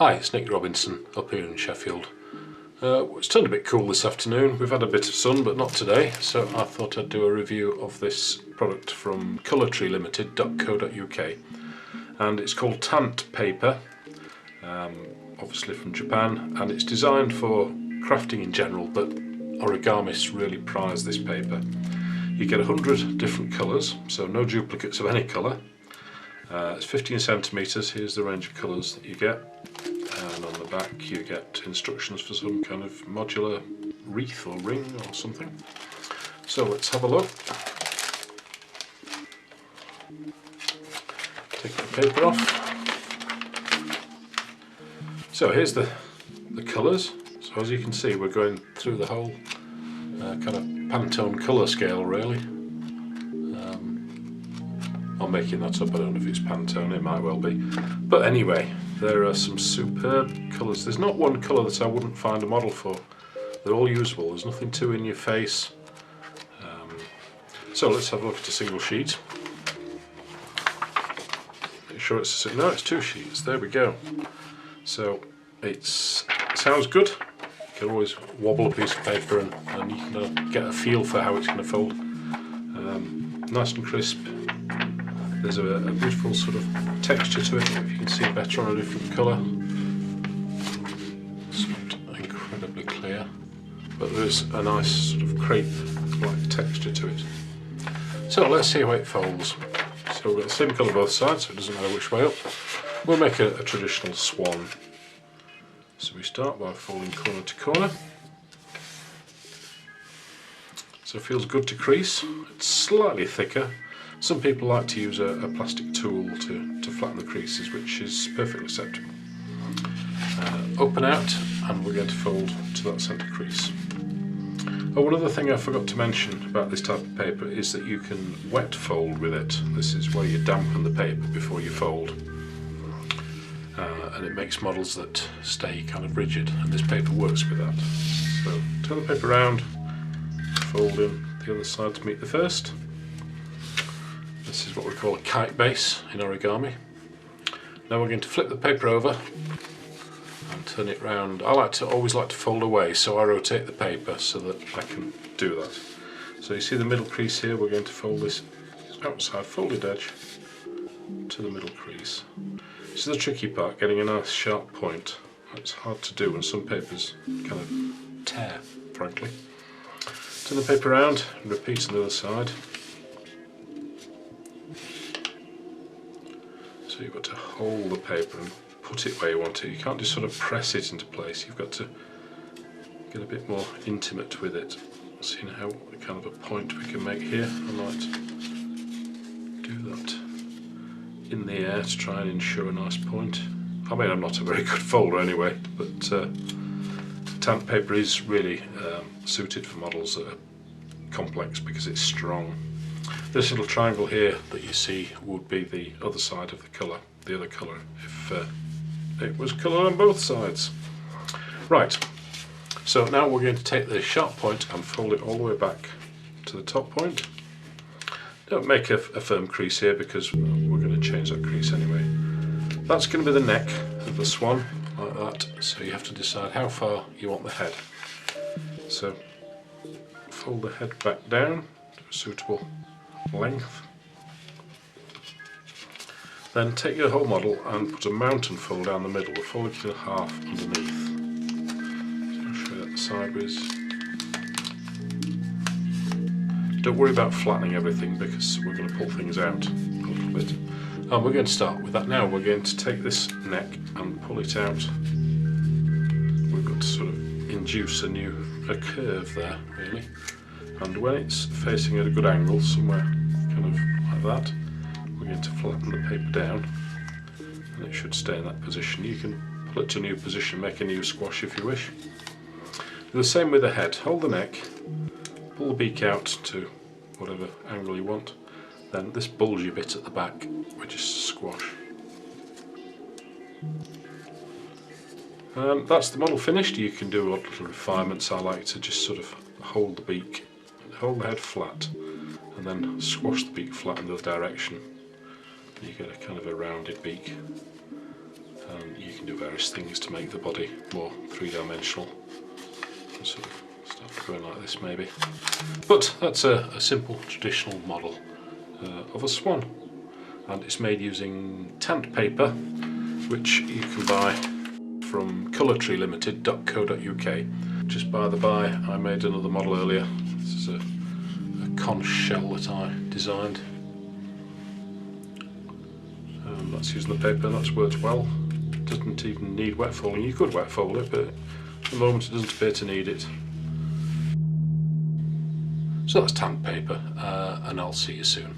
Hi, it's Nick Robinson up here in Sheffield. It's turned a bit cool this afternoon. We've had a bit of sun, but not today, so I thought I'd do a review of this product from colourtreelimited.co.uk, and it's called Tant paper, obviously from Japan, and it's designed for crafting in general, but origamists really prize this paper. You get 100 different colours, so no duplicates of any colour. It's 15 centimetres, here's the range of colours that you get, and on the back you get instructions for some kind of modular wreath or ring or something. So let's have a look. Take the paper off. So here's the colours. So as you can see, we're going through the whole kind of Pantone colour scale really. I'm making that up, I don't know if it's Pantone, it might well be. But anyway, there are some superb colours. There's not one colour that I wouldn't find a model for. They're all usable, there's nothing too in your face. So let's have a look at a single sheet. Make sure it's it's two sheets, there we go. So it sounds good. You can always wobble a piece of paper and you can get a feel for how it's going to fold. Nice and crisp. There's a beautiful sort of texture to it, if you can see better on a different colour. It's not incredibly clear, but there's a nice sort of crepe-like texture to it. So let's see how it folds. So we've got the same colour both sides, so it doesn't matter which way up. We'll make a traditional swan. So we start by folding corner to corner. So it feels good to crease. It's slightly thicker. Some people like to use a plastic tool to flatten the creases, which is perfectly acceptable. Open out, and we're going to fold to that centre crease. Oh, one other thing I forgot to mention about this type of paper is that you can wet fold with it. This is where you dampen the paper before you fold. And it makes models that stay kind of rigid, and this paper works with that. So turn the paper around, fold in the other side to meet the first. This is what we call a kite base in origami. Now we're going to flip the paper over and turn it round. I always like to fold away, so I rotate the paper so that I can do that. So you see the middle crease here, we're going to fold this outside folded edge to the middle crease. This is the tricky part, getting a nice sharp point. It's hard to do, and some papers kind of tear, frankly. Turn the paper around and repeat on the other side. So you've got to hold the paper and put it where you want it. You can't just sort of press it into place. You've got to get a bit more intimate with it. See how kind of a point we can make here. I might do that in the air to try and ensure a nice point. I mean, I'm not a very good folder anyway, but Tant paper is really suited for models that are complex because it's strong. This little triangle here that you see would be the other side of the colour, the other colour, if it was colour on both sides. Right, so now we're going to take the sharp point and fold it all the way back to the top point. Don't make a firm crease here because we're going to change that crease anyway. That's going to be the neck of the swan, like that, so you have to decide how far you want the head. So fold the head back down to a suitable length. Then take your whole model and put a mountain fold down the middle. We'll fold it in half underneath. So I'll show you that sideways. Don't worry about flattening everything because we're going to pull things out a little bit. And we're going to start with that now. We're going to take this neck and pull it out. We've got to sort of induce a curve there, really. And when it's facing at a good angle, somewhere kind of like that, we're going to flatten the paper down, and it should stay in that position. You can pull it to a new position, make a new squash if you wish. Do the same with the head. Hold the neck, pull the beak out to whatever angle you want, then this bulgy bit at the back, we just squash. That's the model finished. You can do a lot of little refinements. I like to just sort of hold the beak, hold the head flat, and then squash the beak flat in the other direction. You get a kind of a rounded beak. You can do various things to make the body more three-dimensional. Sort of start going like this maybe. But that's a simple traditional model of a swan, and it's made using Tant paper, which you can buy from colourtreelimited.co.uk. Just by the by, I made another model earlier. This is a conch shell that I designed. That's using the paper, and that's worked well. It doesn't even need wet folding. You could wet fold it, but at the moment it doesn't appear to need it. So that's Tant paper, and I'll see you soon.